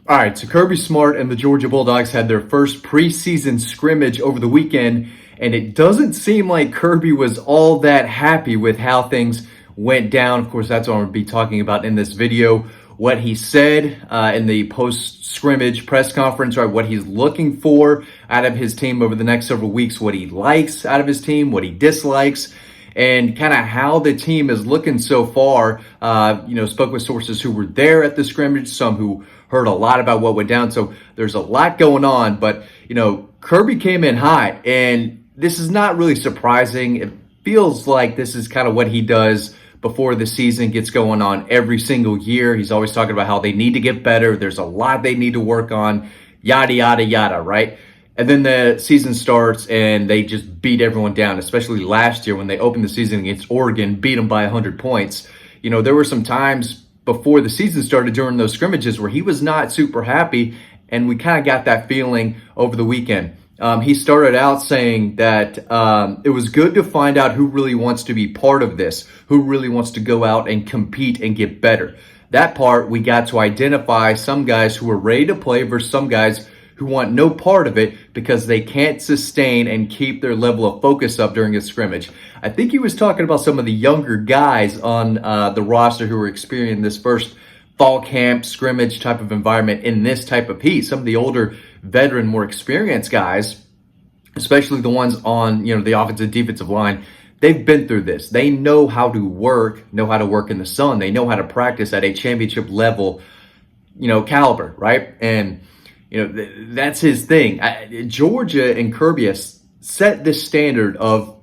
All right, so Kirby Smart and the Georgia Bulldogs had their first preseason scrimmage over the weekend, and it doesn't seem like Kirby was all that happy with how things went down. Of course, that's what I'm going to be talking about in this video. What he said in the post-scrimmage press conference, right? What he's looking for out of his team over the next several weeks, what he likes out of his team, what he dislikes, and kind of how the team is looking so far. Spoke with sources who were there at the scrimmage, some who heard a lot about what went down. So there's a lot going on, but Kirby came in hot, and this is not really surprising. It feels like this is kind of what he does before the season gets going on every single year. He's always talking about how they need to get better. There's a lot they need to work on, yada, yada, yada, right? And then the season starts and they just beat everyone down, especially last year when they opened the season against Oregon, beat them by 100 points. There were some times before the season started during those scrimmages where he was not super happy, and we kind of got that feeling over the weekend. He started out saying that it was good to find out who really wants to be part of this, who really wants to go out and compete and get better. That part, we got to identify some guys who are ready to play versus some guys who want no part of it because they can't sustain and keep their level of focus up during a scrimmage. I think he was talking about some of the younger guys on the roster who were experiencing this first fall camp scrimmage type of environment in this type of heat. Some of the older veteran, more experienced guys, especially the ones on the offensive defensive line, they've been through this. They know how to work in the sun. They know how to practice at a championship level, caliber, right? And that's his thing. Georgia and Kirby has set this standard of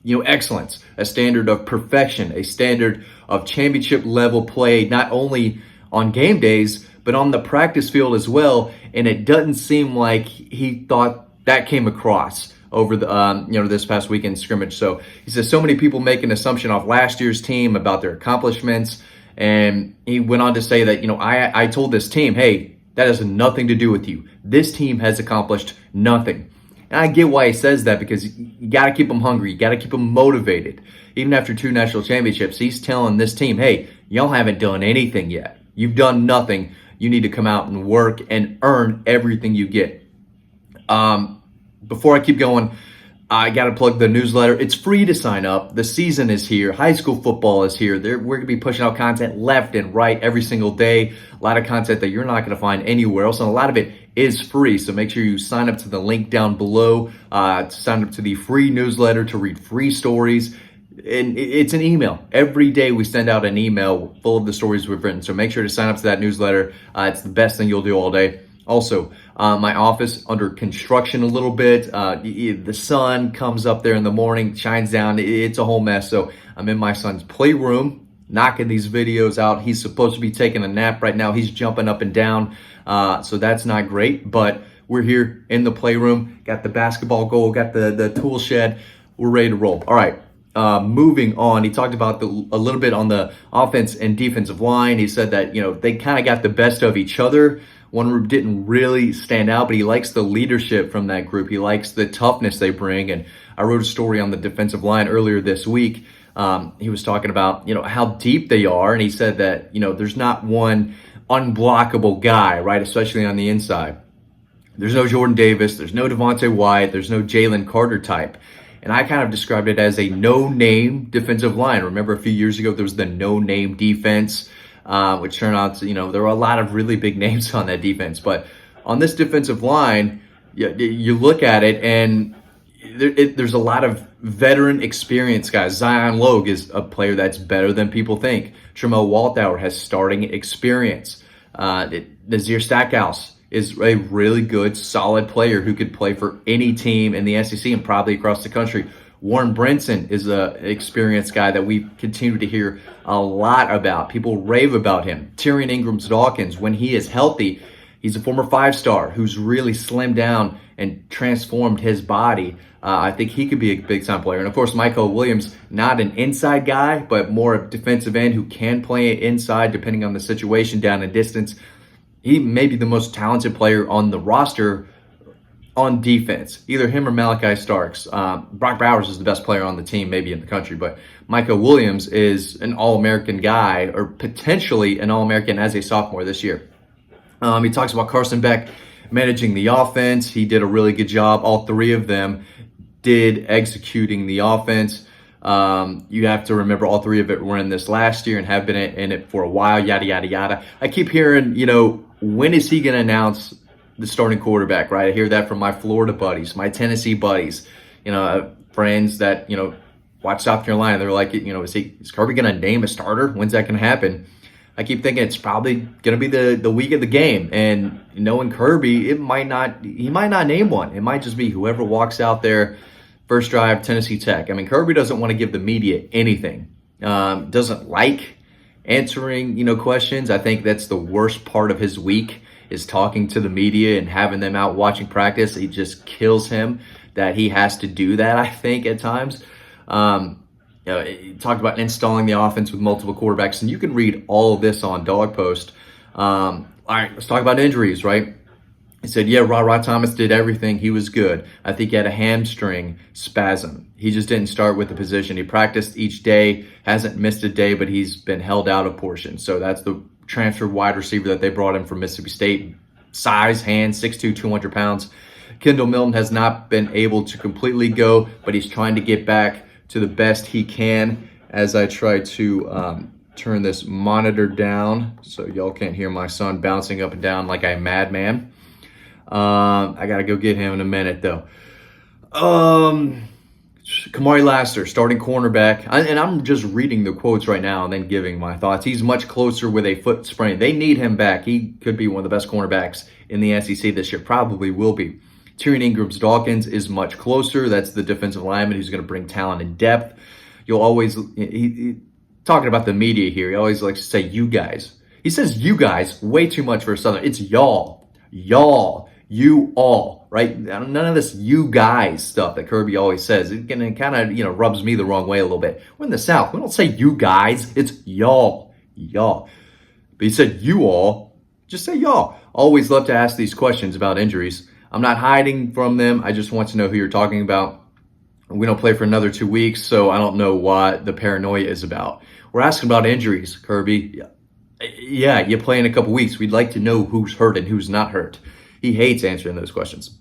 excellence, a standard of perfection, a standard of championship level play, not only on game days, but on the practice field as well. And it doesn't seem like he thought that came across over the this past weekend scrimmage. So he says so many people make an assumption off last year's team about their accomplishments. And he went on to say that, I told this team, hey, that has nothing to do with you. This team has accomplished nothing. And I get why he says that, because you got to keep them hungry. You got to keep them motivated. Even after 2 national championships, he's telling this team, hey, y'all haven't done anything yet. You've done nothing. You need to come out and work and earn everything you get. Before I keep going, I got to plug the newsletter. It's free to sign up. The season is here. High school football is here. We're going to be pushing out content left and right every single day. A lot of content that you're not going to find anywhere else. And a lot of it is free. So make sure you sign up to the link down below to sign up to the free newsletter to read free stories. And it's an email. Every day we send out an email full of the stories we've written. So make sure to sign up to that newsletter. It's the best thing you'll do all day. Also, my office under construction a little bit. The sun comes up there in the morning, shines down. It's a whole mess. So I'm in my son's playroom, knocking these videos out. He's supposed to be taking a nap right now. He's jumping up and down. So that's not great. But we're here in the playroom. Got the basketball goal, got the tool shed. We're ready to roll. All right. Moving on, he talked about a little bit on the offense and defensive line. He said that, they kind of got the best of each other. One group didn't really stand out, but he likes the leadership from that group. He likes the toughness they bring. And I wrote a story on the defensive line earlier this week. He was talking about, how deep they are. And he said that, there's not one unblockable guy, right? Especially on the inside. There's no Jordan Davis. There's no Devontae Wyatt. There's no Jalen Carter type. And I kind of described it as a no-name defensive line. Remember a few years ago, there was the no-name defense, which turned out to, there were a lot of really big names on that defense. But on this defensive line, you look at it, and there's a lot of veteran experience guys. Zion Logue is a player that's better than people think. Tramel Walthour has starting experience. Nazir Stackhouse is a really good, solid player who could play for any team in the SEC and probably across the country. Warren Brinson is an experienced guy that we continue to hear a lot about. People rave about him. Tyrion Ingrams-Dawkins, when he is healthy, he's a former 5-star who's really slimmed down and transformed his body. I think he could be a big-time player. And, of course, Michael Williams, not an inside guy, but more a defensive end who can play inside depending on the situation, down and distance. He may be the most talented player on the roster on defense, either him or Malachi Starks. Brock Bowers is the best player on the team, maybe in the country, but Micah Williams is an All-American guy, or potentially an All-American as a sophomore this year. He talks about Carson Beck managing the offense. He did a really good job. All three of them did executing the offense. You have to remember all three of it were in this last year and have been in it for a while, yada, yada, yada. I keep hearing, when is he going to announce the starting quarterback, right? I hear that from my Florida buddies, my Tennessee buddies, friends that, watch South Carolina. They're like, is Kirby going to name a starter? When's that going to happen? I keep thinking it's probably going to be the week of the game. And knowing Kirby, he might not name one. It might just be whoever walks out there first drive, Tennessee Tech. I mean, Kirby doesn't want to give the media anything. Doesn't like answering, questions. I think that's the worst part of his week is talking to the media and having them out watching practice. It just kills him that he has to do that, I think, at times. He talked about installing the offense with multiple quarterbacks, and you can read all of this on Dog Post. All right, let's talk about injuries, right? He said, yeah, Ra Thomas did everything. He was good. I think he had a hamstring spasm. He just didn't start with the position. He practiced each day, hasn't missed a day, but he's been held out a portion. So that's the transfer wide receiver that they brought in from Mississippi State. Size, hands, 6'2", 200 pounds. Kendall Milton has not been able to completely go, but he's trying to get back to the best he can. As I try to turn this monitor down so y'all can't hear my son bouncing up and down like a madman. I got to go get him in a minute, though. Kamari Lassiter, starting cornerback. And I'm just reading the quotes right now and then giving my thoughts. He's much closer with a foot sprain. They need him back. He could be one of the best cornerbacks in the SEC this year. Probably will be. Tyrion Ingram's-Dawkins is much closer. That's the defensive lineman who's going to bring talent and depth. You'll always, talking about the media here, he always likes to say you guys. He says you guys way too much for a Southern. It's y'all, you all, right? None of this you guys stuff that Kirby always says. It kind of, rubs me the wrong way a little bit. We're in the South. We don't say you guys. It's y'all. But he said you all. Just say y'all. Always love to ask these questions about injuries. I'm not hiding from them. I just want to know who you're talking about. We don't play for another 2 weeks, so I don't know what the paranoia is about. We're asking about injuries, Kirby. Yeah, you play in a couple weeks. We'd like to know who's hurt and who's not hurt. He hates answering those questions.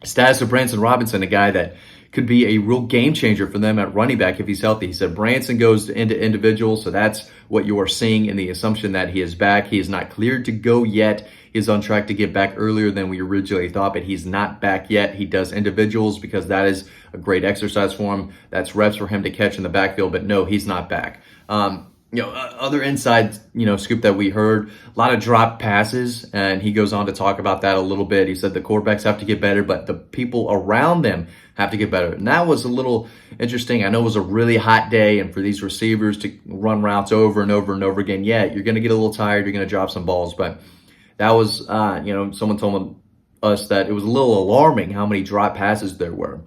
Status of Branson Robinson, a guy that could be a real game changer for them at running back if he's healthy. He said Branson goes into individuals, so that's what you are seeing in the assumption that he is back. He is not cleared to go yet. He's on track to get back earlier than we originally thought, but he's not back yet. He does individuals because that is a great exercise for him. That's reps for him to catch in the backfield, but no, he's not back. Other inside, scoop that we heard, a lot of drop passes, and he goes on to talk about that a little bit. He said the quarterbacks have to get better, but the people around them have to get better. And that was a little interesting. I know it was a really hot day, and for these receivers to run routes over and over and over again, yeah, you're going to get a little tired. You're going to drop some balls, but that was, someone told us that it was a little alarming how many drop passes there were.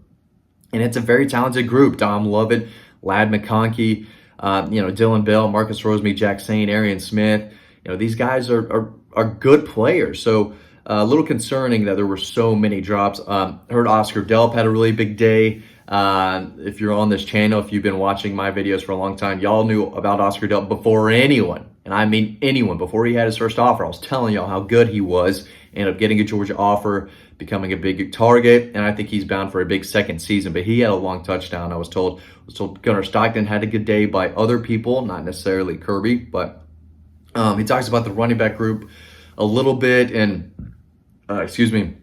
And it's a very talented group. Dom Lovett, Ladd McConkey, Dylan Bell, Marcus Rosemy, Jack Sain, Arian Smith. These guys are good players. So a little concerning that there were so many drops. Heard Oscar Delp had a really big day. If you're on this channel, if you've been watching my videos for a long time, y'all knew about Oscar Delp before anyone. And I mean anyone. Before he had his first offer, I was telling y'all how good he was. Ended up getting a Georgia offer, becoming a big target, and I think he's bound for a big second season. But he had a long touchdown. I was told Gunnar Stockton had a good day by other people, not necessarily Kirby. But he talks about the running back group a little bit, and he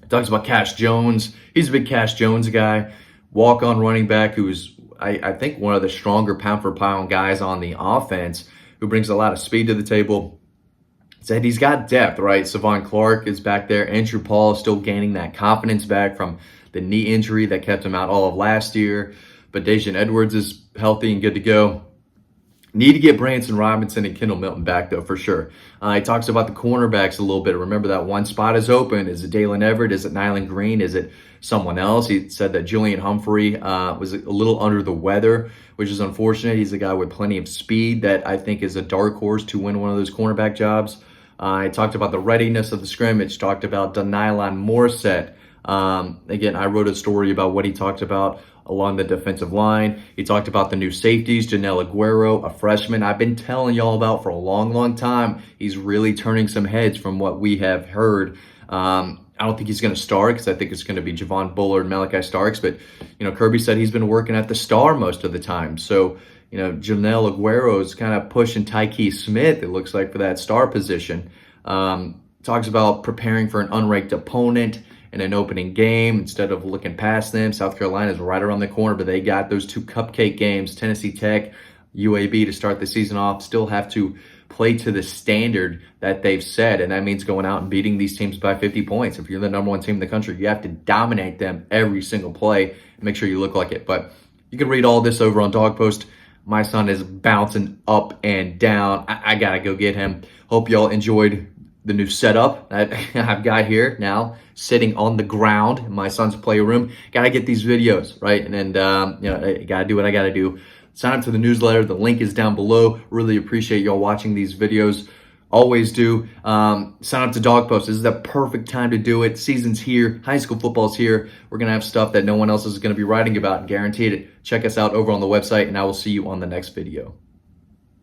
talks about Cash Jones. He's a big Cash Jones guy, walk-on running back who's I think one of the stronger pound-for-pound guys on the offense, who brings a lot of speed to the table. Said he's got depth, right? Savon Clark is back there. Andrew Paul is still gaining that confidence back from the knee injury that kept him out all of last year. But Dacian Edwards is healthy and good to go. Need to get Branson Robinson and Kendall Milton back, though, for sure. He talks about the cornerbacks a little bit. Remember that one spot is open. Is it Dalen Everett? Is it Nyland Green? Is it someone else? He said that Julian Humphrey was a little under the weather, which is unfortunate. He's a guy with plenty of speed that I think is a dark horse to win one of those cornerback jobs. I talked about the readiness of the scrimmage, talked about Denylon Morset. Again, I wrote a story about what he talked about along the defensive line. He talked about the new safeties, Janelle Aguero, a freshman I've been telling y'all about for a long, long time. He's really turning some heads from what we have heard. I don't think he's going to start because I think it's going to be Javon Bullard and Malachi Starks. But, Kirby said he's been working at the star most of the time. So, Janelle Aguero is kind of pushing Tyke Smith, it looks like, for that star position. Talks about preparing for an unranked opponent in an opening game instead of looking past them. South Carolina is right around the corner, but they got those 2 cupcake games, Tennessee Tech, UAB, to start the season off. Still have to play to the standard that they've set, and that means going out and beating these teams by 50 points. If you're the number 1 team in the country, you have to dominate them every single play and make sure you look like it. But you can read all this over on Dog Post. My son is bouncing up and down. I gotta go get him. Hope y'all enjoyed the new setup that I've got here now, sitting on the ground in my son's playroom. Gotta get these videos, right? And I gotta do what I gotta do. Sign up to the newsletter. The link is down below. Really appreciate y'all watching these videos. Always do. Sign up to Dog Post. This is the perfect time to do it. Season's here. High school football's here. We're going to have stuff that no one else is going to be writing about, guaranteed it. Check us out over on the website, and I will see you on the next video.